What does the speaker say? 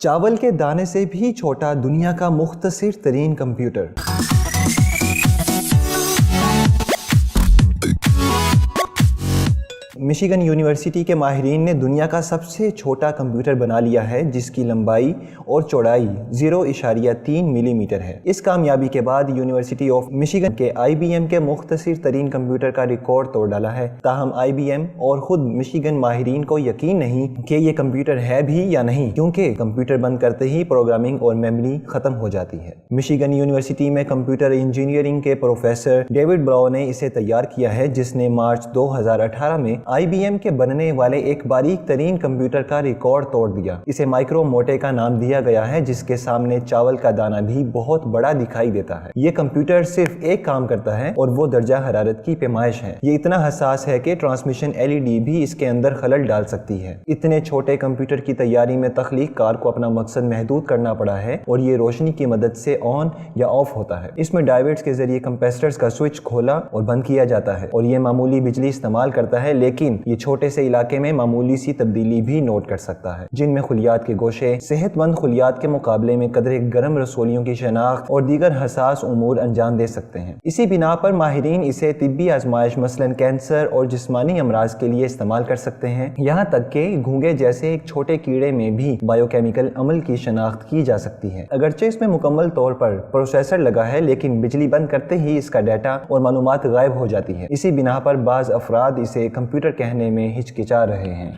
चावल के दाने से भी छोटा दुनिया का मुख्तसर तरीन कंप्यूटर। मिशिगन यूनिवर्सिटी के माहिरीन ने दुनिया का सबसे छोटा कंप्यूटर बना लिया है जिसकी लंबाई और चौड़ाई 0.3 मिलीमीटर है। इस कामयाबी के बाद यूनिवर्सिटी ऑफ मिशिगन के IBM के मुख्तसर तरीन कंप्यूटर का रिकॉर्ड तोड़ डाला है। ताहम IBM और खुद मिशिगन माहिरीन को यकीन नहीं कि ये कंप्यूटर है भी या नहीं, क्योंकि कंप्यूटर बंद करते ही प्रोग्रामिंग और मेमोरी खत्म हो जाती है। मिशिगन यूनिवर्सिटी में कंप्यूटर इंजीनियरिंग के प्रोफेसर डेविड ब्राउ ने इसे तैयार किया है, जिसने मार्च 2018 में IBM के बनने वाले एक बारीक तरीन कंप्यूटर का रिकॉर्ड तोड़ दिया। इसे माइक्रो मोटे का नाम दिया गया है, जिसके सामने चावल का दाना भी बहुत बड़ा दिखाई देता है। ये कंप्यूटर सिर्फ एक काम करता है और वो दर्जा हरारत की पैमाइश है। ये इतना हसास है कि ट्रांसमिशन LED भी इसके अंदर खलल डाल सकती है। इतने छोटे कंप्यूटर की तैयारी में तख्लीक कार को अपना मकसद महदूद करना पड़ा है और ये रोशनी की मदद से ऑन या ऑफ होता है। इसमें डायोड्स के जरिए कंपेसिटर्स का स्विच खोला और बंद किया जाता है और ये मामूली बिजली इस्तेमाल करता है, लेकिन ये छोटे से इलाके में मामूली सी तब्दीली भी नोट कर सकता है, जिनमें खुलियात के गोशे सेहतमंद खुलियात के मुकाबले में कदरे गर्म रसोलियों की शनाख्त और दीगर हसास उमूर अंजाम दे सकते हैं। इसी बिना पर माहिरीन इसे तिब्बी आजमाइश मसलन कैंसर और जिस्मानी अमराज के लिए इस्तेमाल कर सकते हैं। यहाँ तक के घूंगे जैसे एक छोटे कीड़े में भी बायोकेमिकल अमल की शनाख्त की जा सकती है। अगरचे इसमें मुकम्मल तौर पर प्रोसेसर लगा है, लेकिन बिजली बंद करते ही इसका डाटा और मालूमात गायब हो जाती है। इसी बिना पर बाज अफराद इसे कंप्यूटर कहने में हिचकिचा रहे हैं।